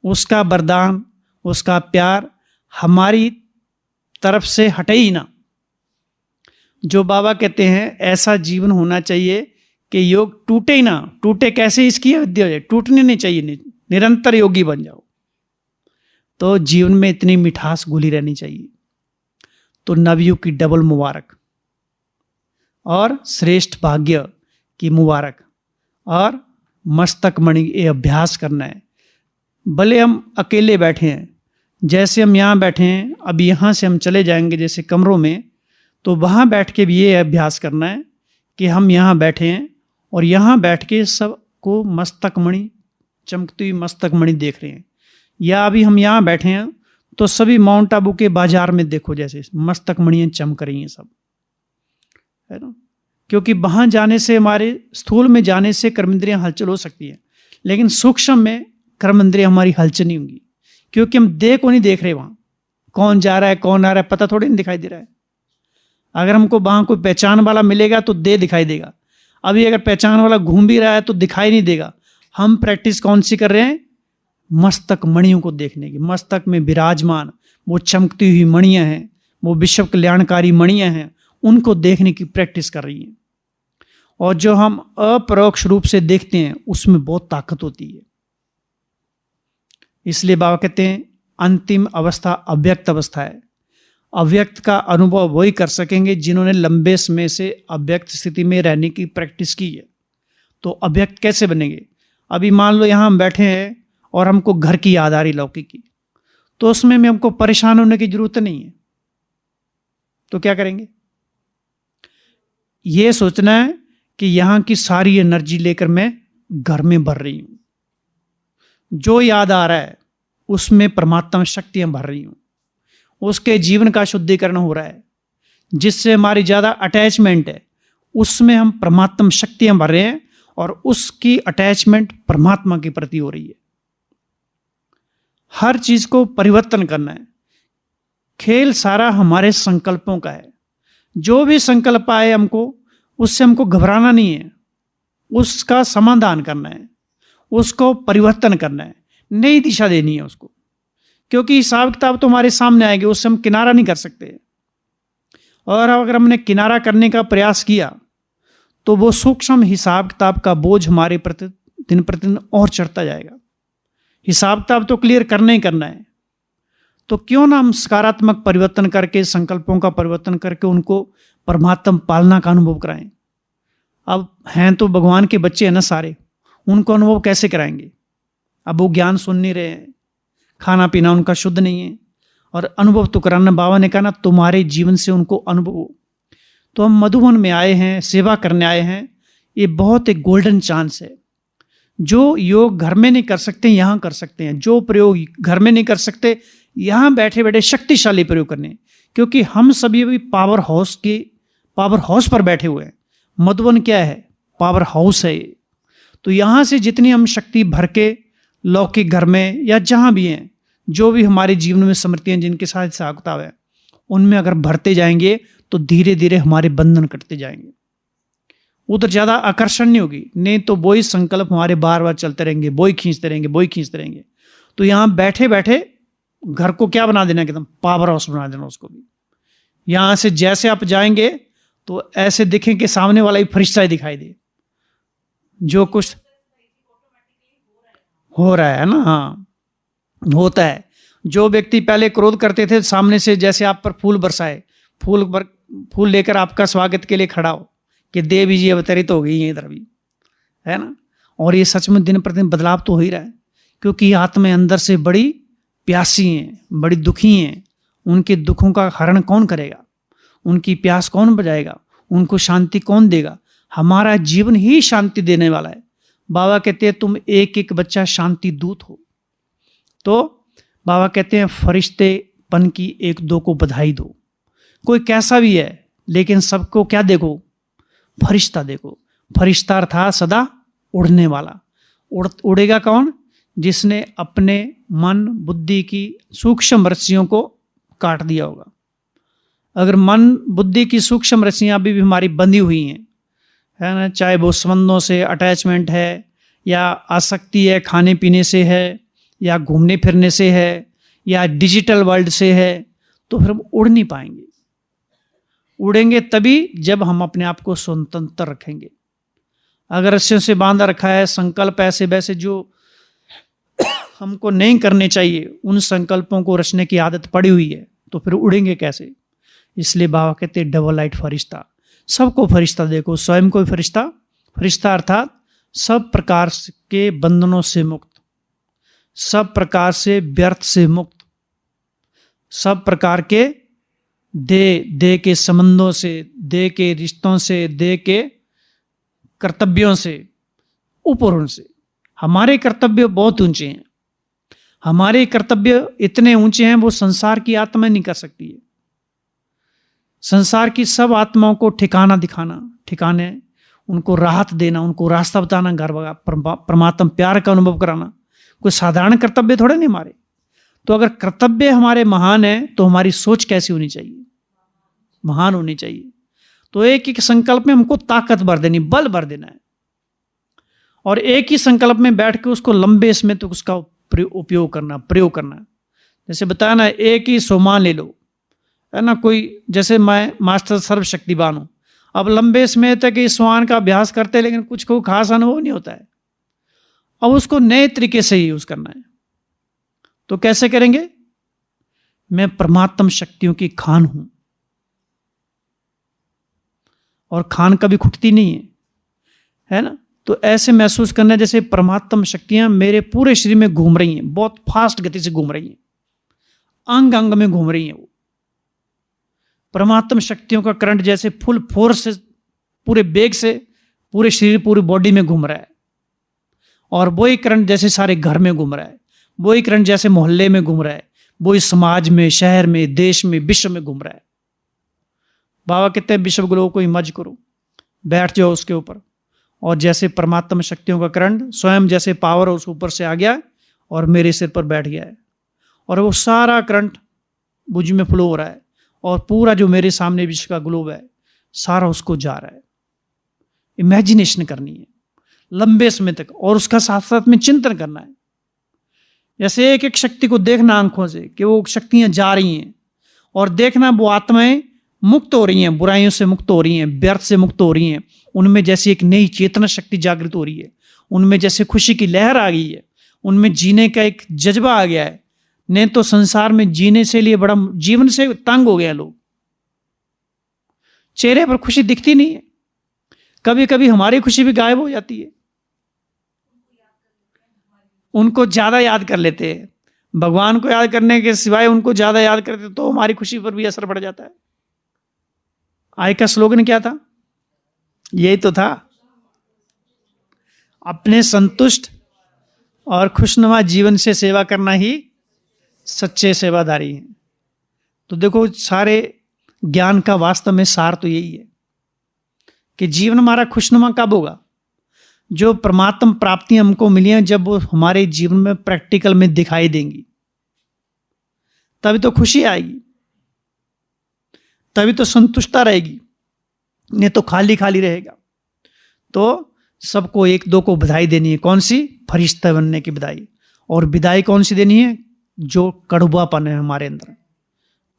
उसका वरदान, उसका प्यार हमारी तरफ से हटे ही ना। जो बाबा कहते हैं ऐसा जीवन होना चाहिए कि योग टूटे ही ना। टूटे कैसे? इसकी विद्या हो जाए। टूटने नहीं चाहिए, निरंतर योगी बन जाओ। तो जीवन में इतनी मिठास घुली रहनी चाहिए। तो नवयुग की डबल मुबारक और श्रेष्ठ भाग्य की मुबारक। और मस्तक मणि ये अभ्यास करना है। भले हम अकेले बैठे हैं, जैसे हम यहाँ बैठे हैं, अब यहाँ से हम चले जाएंगे जैसे कमरों में, तो वहाँ बैठ के भी ये अभ्यास करना है कि हम यहाँ बैठे हैं और यहाँ बैठ के सबको मस्तक मणि, चमकती हुई मस्तक मणि देख रहे हैं। या अभी हम यहाँ बैठे हैं तो सभी माउंट आबू के बाजार में देखो जैसे मस्तक मणियाँ चमक रही हैं सब, है ना। क्योंकि वहाँ जाने से, हमारे स्थूल में जाने से कर्मेंद्रियाँ हलचल हो सकती है, लेकिन सूक्ष्म में कर्मेंद्रियाँ हमारी हलचल नहीं होंगी। क्योंकि हम देह को नहीं देख रहे, वहाँ कौन जा रहा है कौन आ रहा है पता थोड़ी नहीं दिखाई दे रहा है। अगर हमको वहाँ कोई पहचान वाला मिलेगा तो देह दिखाई देगा। अभी अगर पहचान वाला घूम भी रहा है तो दिखाई नहीं देगा। हम प्रैक्टिस कौन सी कर रहे हैं? मस्तक मणियों को देखने की। मस्तक में विराजमान वो चमकती हुई मणियाँ हैं, वो विश्व कल्याणकारी मणियाँ हैं, उनको देखने की प्रैक्टिस कर रही हैं। और जो हम अपरोक्ष रूप से देखते हैं उसमें बहुत ताकत होती है। इसलिए बाबा कहते हैं अंतिम अवस्था अव्यक्त अवस्था है। अव्यक्त का अनुभव वही कर सकेंगे जिन्होंने लंबे समय से अव्यक्त स्थिति में रहने की प्रैक्टिस की है। तो अव्यक्त कैसे बनेंगे? अभी मान लो यहाँ हम बैठे हैं और हमको घर की याद आ रही लौकिक की, तो उसमें में हमको परेशान होने की जरूरत नहीं है। तो क्या करेंगे? ये सोचना है कि यहाँ की सारी एनर्जी लेकर मैं घर में भर रही हूं। जो याद आ रहा है उसमें परमात्मा शक्तियां भर रही हूं। उसके जीवन का शुद्धिकरण हो रहा है। जिससे हमारी ज्यादा अटैचमेंट है उसमें हम परमात्मा शक्तियां भर रहे हैं और उसकी अटैचमेंट परमात्मा के प्रति हो रही है। हर चीज को परिवर्तन करना है। खेल सारा हमारे संकल्पों का है। जो भी संकल्प आए हमको, उससे हमको घबराना नहीं है, उसका समाधान करना है, उसको परिवर्तन करना है, नई दिशा देनी है उसको। क्योंकि हिसाब किताब तो हमारे सामने आएंगे, उससे हम किनारा नहीं कर सकते। और अगर हमने किनारा करने का प्रयास किया तो वो सूक्ष्म हिसाब किताब का बोझ हमारे प्रति दिन प्रतिदिन और चढ़ता जाएगा। हिसाब किताब तो क्लियर करना ही करना है। तो क्यों ना हम सकारात्मक परिवर्तन करके, संकल्पों का परिवर्तन करके उनको परमात्मा पालना का अनुभव कराएं। अब हैं तो भगवान के बच्चे हैं ना सारे, उनको अनुभव कैसे कराएंगे? अब वो ज्ञान सुन नहीं रहे हैं, खाना पीना उनका शुद्ध नहीं है, और अनुभव तो कराना। बाबा ने कहा ना तुम्हारे जीवन से उनको अनुभव हो। तो हम मधुबन में आए हैं, सेवा करने आए हैं। ये बहुत एक गोल्डन चांस है। जो योग घर में नहीं कर सकते यहाँ कर सकते हैं। जो प्रयोग घर में नहीं कर सकते यहाँ बैठे बैठे शक्तिशाली प्रयोग करने। क्योंकि हम सभी अभी पावर हाउस पर बैठे हुए हैं। मधुबन क्या है? पावर हाउस है ये। तो यहाँ से जितनी हम शक्ति भर के लौकिक घर में या जहाँ भी हैं, जो भी हमारे जीवन में समृद्धियाँ जिनके साथ साखताव है, उनमें अगर भरते जाएंगे तो धीरे धीरे हमारे बंधन कटते जाएंगे। उधर ज़्यादा आकर्षण नहीं होगी। नहीं तो वही संकल्प हमारे बार बार चलते रहेंगे, वही खींचते रहेंगे। तो यहाँ बैठे बैठे घर को क्या बना देना? एकदम पावर हाउस बना देना उसको भी। यहाँ से जैसे आप जाएंगे तो ऐसे दिखें कि सामने वाला ही फरिश्ता ही दिखाई दे। जो कुछ हो रहा है ना, हाँ होता है। जो व्यक्ति पहले क्रोध करते थे, सामने से जैसे आप पर फूल बरसाए, फूल लेकर आपका स्वागत के लिए खड़ा हो कि देवी जी अवतरित हो गई है इधर भी, है ना। और ये सच में दिन प्रतिदिन बदलाव तो हो ही रहा है। क्योंकि आत्मा अंदर से बड़ी प्यासी हैं, बड़ी दुखी हैं। उनके दुखों का हरण कौन करेगा? उनकी प्यास कौन बुझाएगा? उनको शांति कौन देगा? हमारा जीवन ही शांति देने वाला है। बाबा कहते हैं तुम एक एक बच्चा शांति दूत हो। तो बाबा कहते हैं फरिश्तेपन की एक दो को बधाई दो। कोई कैसा भी है लेकिन सबको क्या देखो, फरिश्ता देखो। फरिश्ता अर्थात सदा उड़ने वाला। उड़ेगा कौन? जिसने अपने मन बुद्धि की सूक्ष्म रस्सियों को काट दिया होगा। अगर मन बुद्धि की सूक्ष्म रस्सियां अभी भी हमारी बंधी हुई हैं, है ना, चाहे वो संबंधों से अटैचमेंट है या आसक्ति है, खाने पीने से है या घूमने फिरने से है या डिजिटल वर्ल्ड से है, तो फिर हम उड़ नहीं पाएंगे। उड़ेंगे तभी जब हम अपने आप को स्वतंत्र रखेंगे। अगर रस्सियों से बांधा रखा है, संकल्प ऐसे वैसे जो हमको नहीं करने चाहिए, उन संकल्पों को रचने की आदत पड़ी हुई है, तो फिर उड़ेंगे कैसे? इसलिए बाबा कहते हैं डबल लाइट फरिश्ता। सबको फरिश्ता देखो, स्वयं को फरिश्ता। फरिश्ता अर्थात सब प्रकार के बंधनों से मुक्त, सब प्रकार से व्यर्थ से मुक्त, सब प्रकार के देह के संबंधों से, देह के रिश्तों से, देह के कर्तव्यों से, ऊपर उनसे। हमारे कर्तव्य बहुत ऊंचे हैं। हमारे कर्तव्य इतने ऊंचे हैं वो संसार की आत्मा नहीं कर सकती है। संसार की सब आत्माओं को ठिकाना दिखाना, ठिकाने उनको राहत देना, उनको रास्ता बताना, घर परमात्मा प्यार का अनुभव कराना कोई साधारण कर्तव्य थोड़े नहीं हमारे। तो अगर कर्तव्य हमारे महान है तो हमारी सोच कैसी होनी चाहिए? महान होनी चाहिए। तो एक एक संकल्प में हमको ताकत भर देनी, बल भर देना है, और एक ही संकल्प में बैठ के उसको लंबे समय तक उसका उपयोग करना, प्रयोग करना। जैसे बताया ना, एक ही सोमान ले लो, है ना। कोई जैसे मैं मास्टर सर्वशक्तिवान हूं, अब लंबे समय तक इस स्वान का अभ्यास करते लेकिन कुछ को खास अनुभव नहीं होता है। अब उसको नए तरीके से यूज करना है, तो कैसे करेंगे? मैं परमात्म शक्तियों की खान हूं, और खान कभी खुटती नहीं है ना। तो ऐसे महसूस करना है जैसे परमात्म शक्तियां मेरे पूरे शरीर में घूम रही हैं, बहुत फास्ट गति से घूम रही हैं, अंग अंग में घूम रही हैं। वो परमात्म शक्तियों का करंट जैसे फुल फोर्स से, पूरे बेग से पूरे शरीर, पूरी बॉडी में घूम रहा है। और वही करंट जैसे सारे घर में घूम रहा है, वही करंट जैसे मोहल्ले में घूम रहा है, वही समाज में, शहर में, देश में, विश्व में घूम रहा है। बाबा कहते हैं विश्व ग्लोब को इमेज करो, बैठ जाओ उसके ऊपर, और जैसे परमात्मा शक्तियों का करंट स्वयं जैसे पावर उस ऊपर से आ गया और मेरे सिर पर बैठ गया है, और वो सारा करंट मुझ में फ्लो हो रहा है, और पूरा जो मेरे सामने विश्व का ग्लोब है सारा उसको जा रहा है। इमेजिनेशन करनी है लंबे समय तक, और उसका साथ साथ में चिंतन करना है। जैसे एक एक शक्ति को देखना आंखों से कि वो शक्तियां जा रही हैं, और देखना वो आत्माएं मुक्त हो रही हैं, बुराइयों से मुक्त हो रही हैं, व्यर्थ से मुक्त हो रही हैं। उनमें जैसे एक नई चेतना शक्ति जागृत हो रही है, उनमें जैसे खुशी की लहर आ गई है, उनमें जीने का एक जज्बा आ गया है। नहीं तो संसार में जीने से लिए बड़ा जीवन से तंग हो गए लोग, चेहरे पर खुशी दिखती नहीं है। कभी कभी हमारी खुशी भी गायब हो जाती है, उनको ज्यादा याद कर लेते हैं। भगवान को याद करने के सिवाय उनको ज्यादा याद करते तो हमारी खुशी पर भी असर पड़ जाता है। आज का स्लोगन क्या था? यही तो था, अपने संतुष्ट और खुशनुमा जीवन से सेवा करना ही सच्चे सेवादारी हैं। तो देखो, सारे ज्ञान का वास्तव में सार तो यही है कि जीवन हमारा खुशनुमा कब होगा? जो परमात्म प्राप्तियां हमको मिली हैं, जब वो हमारे जीवन में प्रैक्टिकल में दिखाई देंगी, तभी तो खुशी आएगी, तभी तो संतुष्टता रहेगी, नहीं तो खाली खाली रहेगा। तो सबको एक दो को बधाई देनी है। कौन सी? फरिश्ता बनने की बधाई। और विदाई कौन सी देनी है? जो कड़वापन है हमारे अंदर,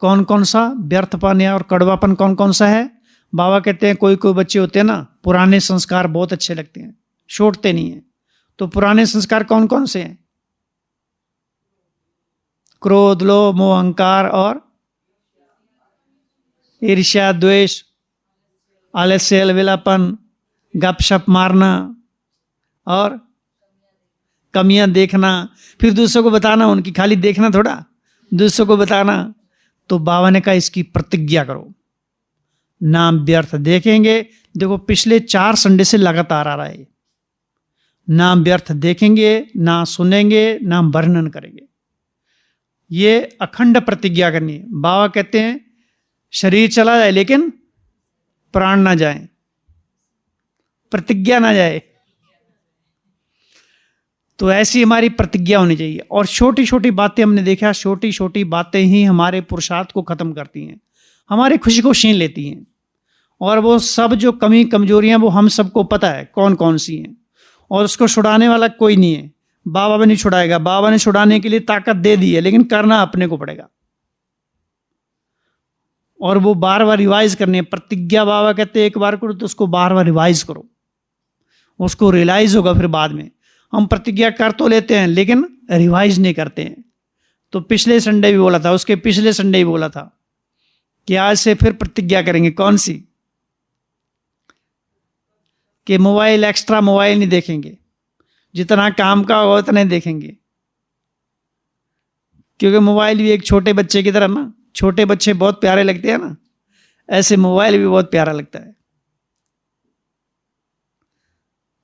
कौन कौन सा व्यर्थपन है और कड़वापन कौन कौन सा है? बाबा कहते हैं कोई कोई बच्चे होते हैं ना, पुराने संस्कार बहुत अच्छे लगते हैं, छोड़ते नहीं है। तो पुराने संस्कार कौन कौन से हैं? क्रोध, लोभ, मोह, अहंकार और ईर्ष्या, द्वेष, आलस्य, अलविलापन, गपशप मारना और कमियां देखना, फिर दूसरों को बताना, उनकी खाली देखना थोड़ा, दूसरों को बताना। तो बाबा ने कहा इसकी प्रतिज्ञा करो, नाम व्यर्थ देखेंगे। देखो पिछले 4 संडे से लगातार आ रहा है, ना हम व्यर्थ देखेंगे, ना सुनेंगे, ना हम वर्णन करेंगे। ये अखंड प्रतिज्ञा करनी है। बाबा कहते हैं शरीर चला जाए लेकिन प्राण ना जाए, प्रतिज्ञा ना जाए। तो ऐसी हमारी प्रतिज्ञा होनी चाहिए। और छोटी छोटी बातें हमने देखा, छोटी छोटी बातें ही हमारे पुरुषार्थ को खत्म करती हैं, हमारी खुशी को छीन लेती हैं। और वो सब जो कमी कमजोरियां वो हम सबको पता है कौन कौन सी हैं, और उसको छुड़ाने वाला कोई नहीं है। बाबा भी नहीं छुड़ाएगा। बाबा ने छुड़ाने के लिए ताकत दे दी है, लेकिन करना अपने को पड़ेगा। और वो बार बार रिवाइज करनी है। प्रतिज्ञा बाबा कहते हैं एक बार करो तो उसको बार बार रिवाइज करो, उसको रियलाइज होगा फिर बाद में। हम प्रतिज्ञा कर तो लेते हैं लेकिन रिवाइज नहीं करते हैं। तो पिछले संडे भी बोला था, उसके पिछले संडे भी बोला था कि आज से फिर प्रतिज्ञा करेंगे। कौन सी? कि मोबाइल, एक्स्ट्रा मोबाइल नहीं देखेंगे, जितना काम का होगा उतना ही देखेंगे। क्योंकि मोबाइल भी एक छोटे बच्चे की तरह ना, छोटे बच्चे बहुत प्यारे लगते हैं ना, ऐसे मोबाइल भी बहुत प्यारा लगता है।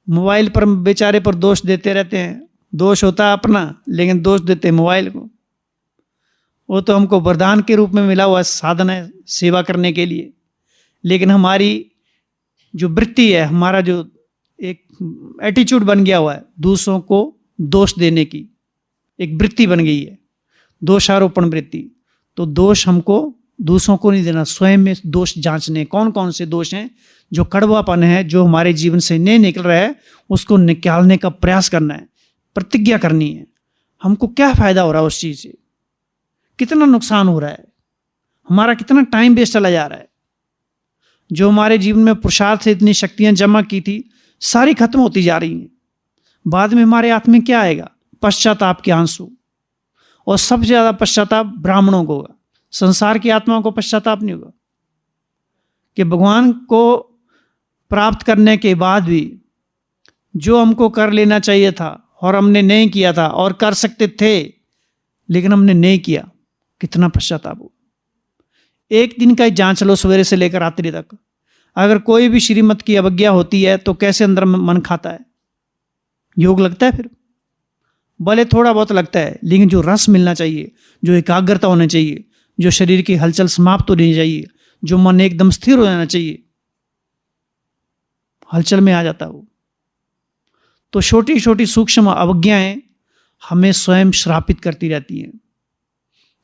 मोबाइल पर बेचारे पर दोष देते रहते हैं। दोष होता है अपना, लेकिन दोष देते हैं मोबाइल को। वो तो हमको वरदान के रूप में मिला हुआ साधन है सेवा करने के लिए, लेकिन हमारी जो वृत्ति है, हमारा जो एक एटीट्यूड बन गया हुआ है, दूसरों को दोष देने की एक वृत्ति बन गई है, दोषारोपण वृत्ति। तो दोष हमको दूसरों को नहीं देना, स्वयं में दोष जांचने, कौन कौन से दोष हैं, जो कड़वापन है, जो हमारे जीवन से नहीं निकल रहा है, उसको निकालने का प्रयास करना है। प्रतिज्ञा करनी है, हमको क्या फायदा हो रहा है उस चीज से, कितना नुकसान हो रहा है, हमारा कितना टाइम वेस्ट चला जा रहा है। जो हमारे जीवन में पुरुषार्थ से इतनी शक्तियां जमा की थी, सारी खत्म होती जा रही हैं। बाद में हमारे हाथ में क्या आएगा? पश्चाताप के आंसू। और सबसे ज्यादा पश्चाताप ब्राह्मणों को होगा, संसार की आत्माओं को पश्चाताप नहीं होगा। कि भगवान को प्राप्त करने के बाद भी जो हमको कर लेना चाहिए था और हमने नहीं किया था, और कर सकते थे लेकिन हमने नहीं किया, कितना पश्चाताप हो। एक दिन का ही जांच लो, सवेरे से लेकर रात्रि तक। अगर कोई भी श्रीमत की अवज्ञा होती है तो कैसे अंदर मन खाता है? योग लगता है फिर, भले थोड़ा बहुत लगता है, लेकिन जो रस मिलना चाहिए, जो एकाग्रता होनी चाहिए, जो शरीर की हलचल समाप्त होनी चाहिए, जो मन एकदम स्थिर हो जाना चाहिए, हलचल में आ जाता है वो। तो छोटी छोटी सूक्ष्म अवज्ञाएं हमें स्वयं श्रापित करती रहती हैं।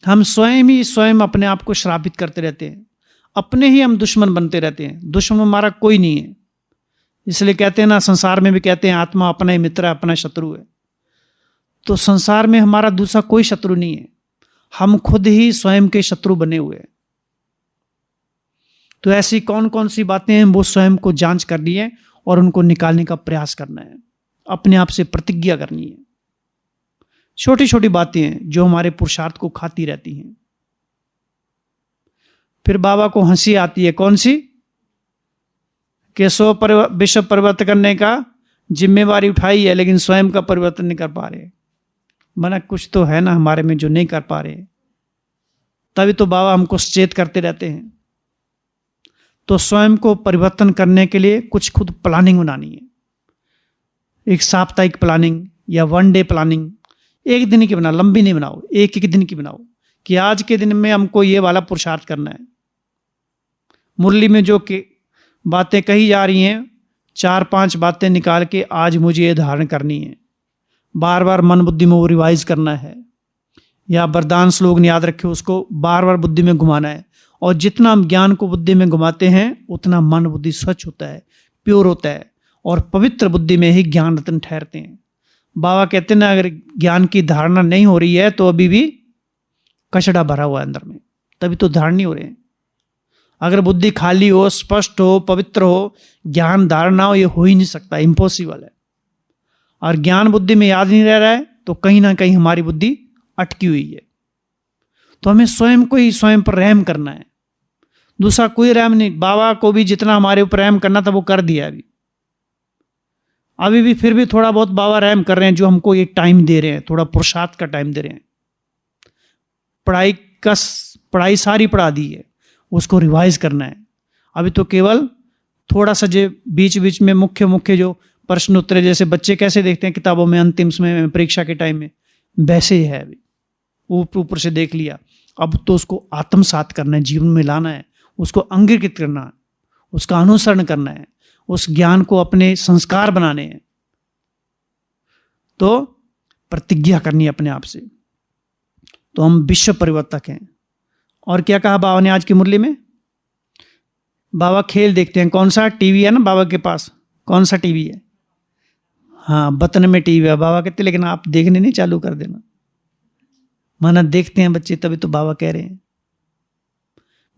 हम स्वयं ही स्वयं अपने आप को श्रापित करते रहते हैं, अपने ही हम दुश्मन बनते रहते हैं। दुश्मन हमारा कोई नहीं है। इसलिए कहते हैं ना, संसार में भी कहते हैं आत्मा अपना ही मित्र है, अपना शत्रु है। तो संसार में हमारा दूसरा कोई शत्रु नहीं है, हम खुद ही स्वयं के शत्रु बने हुए हैं। तो ऐसी कौन कौन सी बातें हैं, वो स्वयं को जांच करनी है और उनको निकालने का प्रयास करना है, अपने आप से प्रतिज्ञा करनी है। छोटी छोटी बातें हैं जो हमारे पुरुषार्थ को खाती रहती हैं। फिर बाबा को हंसी आती है, कौन सी? कि विश्व परिवर्तन करने का जिम्मेवारी उठाई है, लेकिन स्वयं का परिवर्तन नहीं कर पा रहे। मना कुछ तो है ना हमारे में जो नहीं कर पा रहे। तभी तो बाबा हमको सचेत करते रहते हैं। तो स्वयं को परिवर्तन करने के लिए कुछ खुद प्लानिंग बनानी है। एक साप्ताहिक प्लानिंग या वन डे प्लानिंग, एक दिन की बनाओ, लंबी नहीं बनाओ, एक एक दिन की बनाओ कि आज के दिन में हमको ये वाला पुरुषार्थ करना है। मुरली में जो बातें कही जा रही हैं, 4-5 बातें निकाल के आज मुझे ये धारण करनी है। बार बार मन बुद्धि में वो रिवाइज करना है। या वरदान श्लोक याद रखे, उसको बार बार बुद्धि में घुमाना है। और जितना हम ज्ञान को बुद्धि में घुमाते हैं, उतना मन बुद्धि स्वच्छ होता है, प्योर होता है, और पवित्र बुद्धि में ही ज्ञान रत्न ठहरते हैं। बाबा कहते हैं ना, अगर ज्ञान की धारणा नहीं हो रही है तो अभी भी कचड़ा भरा हुआ है अंदर में, तभी तो धारण नहीं हो रहे हैं। अगर बुद्धि खाली हो, स्पष्ट हो, पवित्र हो, ज्ञान धारणा हो, ये हो ही नहीं सकता, इम्पॉसिबल है। और ज्ञान बुद्धि में याद नहीं रह रहा है तो कहीं ना कहीं हमारी बुद्धि अटकी हुई है। तो हमें स्वयं को ही स्वयं पर रहम करना है, दूसरा कोई रहम नहीं। बाबा को भी जितना हमारे ऊपर रहम करना था वो कर दिया। अभी भी फिर भी थोड़ा बहुत बाबा रहम कर रहे हैं, जो हमको ये टाइम दे रहे हैं, थोड़ा पुरुषार्थ का टाइम दे रहे हैं। पढ़ाई सारी पढ़ा दी है, उसको रिवाइज करना है। अभी तो केवल थोड़ा सा जो बीच बीच में मुख्य जो प्रश्न उत्तर जैसे बच्चे कैसे देखते हैं किताबों में अंतिम समय में, परीक्षा के टाइम में, वैसे ही है अभी। ऊपर से देख लिया, अब तो उसको आत्मसात करना है, जीवन में लाना है, उसको अंगीकृत करना है, उसका अनुसरण करना है, उस ज्ञान को अपने संस्कार बनाने हैं। तो प्रतिज्ञा करनी है अपने आप से। तो हम विश्व परिवर्तक हैं। और क्या कहा बाबा ने आज की मुरली में? बाबा खेल देखते हैं। कौन सा टीवी है ना बाबा के पास? कौन सा टीवी है? हाँ, बतन में टीवी है। बाबा कहते लेकिन आप देखने नहीं चालू कर देना। माना देखते हैं बच्चे, तभी तो बाबा कह रहे हैं।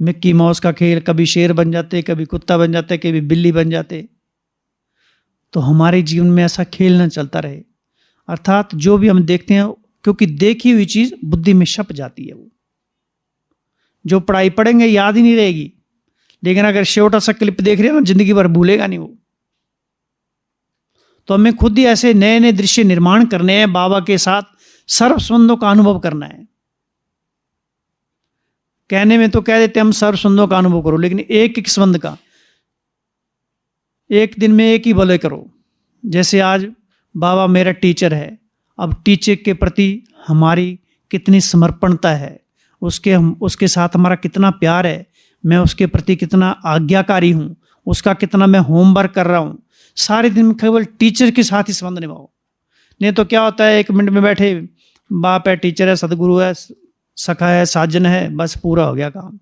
मिक्की माउस का खेल, कभी शेर बन जाते, कभी कुत्ता बन जाते, कभी बिल्ली बन जाते। तो हमारे जीवन में ऐसा खेल न चलता रहे। अर्थात जो भी हम देखते हैं, क्योंकि देखी हुई चीज बुद्धि में छप जाती है। वो जो पढ़ाई पढ़ेंगे याद ही नहीं रहेगी, लेकिन अगर छोटा सा क्लिप देख रहे हैं ना, जिंदगी भर भूलेगा नहीं वो। तो हमें खुद ही ऐसे नए नए दृश्य निर्माण करने हैं, बाबा के साथ सर्व संबंधों का अनुभव करना है। कहने में तो कह देते हम सर्व संबंधों का अनुभव करो, लेकिन एक एक संबंध का एक दिन में एक ही भले करो। जैसे आज बाबा मेरा टीचर है, अब टीचर के प्रति हमारी कितनी समर्पणता है, उसके साथ हमारा कितना प्यार है, मैं उसके प्रति कितना आज्ञाकारी हूं, उसका कितना मैं होमवर्क कर रहा हूं। सारे दिन में केवल टीचर के साथ ही संबंध निभाओ। नहीं तो क्या होता है, एक मिनट में बैठे बाप है, टीचर है, सदगुरु है, सखा है, साजन है, बस पूरा हो गया काम।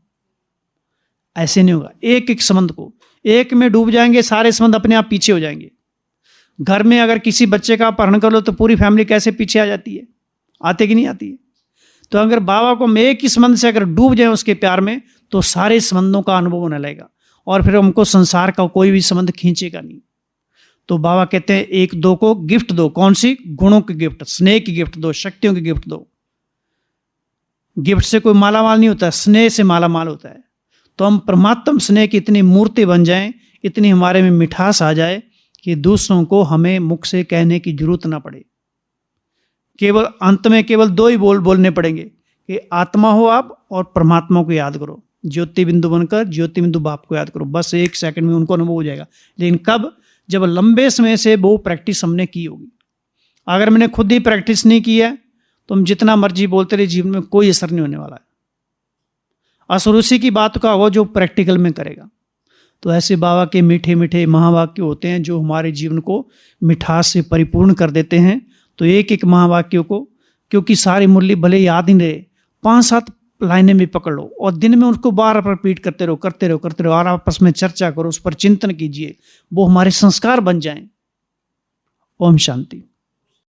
ऐसे नहीं होगा। एक एक संबंध को, एक में डूब जाएंगे, सारे संबंध अपने आप पीछे हो जाएंगे। घर में अगर किसी बच्चे का अपहरण कर लो तो पूरी फैमिली कैसे पीछे आ जाती है? आते कि नहीं आती है? तो अगर बाबा को हम एक ही संबंध से अगर डूब जाए उसके प्यार में, तो सारे संबंधों का अनुभव होने लगेगा और फिर हमको संसार का कोई भी संबंध खींचेगा नहीं। तो बाबा कहते हैं एक दो को गिफ्ट दो। कौन सी? गुणों की गिफ्ट, स्नेह की गिफ्ट दो, शक्तियों की गिफ्ट दो। गिफ्ट से कोई माला माल नहीं होता, स्नेह से माला माल होता है। तो हम परमात्म स्नेह की इतनी मूर्ति बन जाएं, इतनी हमारे में मिठास आ जाए कि दूसरों को हमें मुख से कहने की जरूरत ना पड़े। केवल अंत में केवल दो ही बोलने पड़ेंगे कि आत्मा हो आप और परमात्मा को याद करो। ज्योति बिंदु बनकर ज्योति बिंदु बाप को याद करो। बस एक सेकंड में उनको अनुभव हो जाएगा। लेकिन कब? जब लंबे समय से वो प्रैक्टिस हमने की होगी। अगर मैंने खुद ही प्रैक्टिस नहीं की है तो हम जितना मर्जी बोलते रहे, जीवन में कोई असर नहीं होने वाला है। असर उसी की बात का होगा जो प्रैक्टिकल में करेगा। तो ऐसे बाबा के मीठे मीठे महावाक्य होते हैं जो हमारे जीवन को मिठास से परिपूर्ण कर देते हैं। तो एक एक महावाक्यों को, क्योंकि सारी मुरली भले याद ही नहीं रहे, 5-7 लाइनें भी पकड़ लो और दिन में उसको बार बार रिपीट करते रहो और आपस में चर्चा करो, उस पर चिंतन कीजिए, वो हमारे संस्कार बन जाएं। ओम शांति।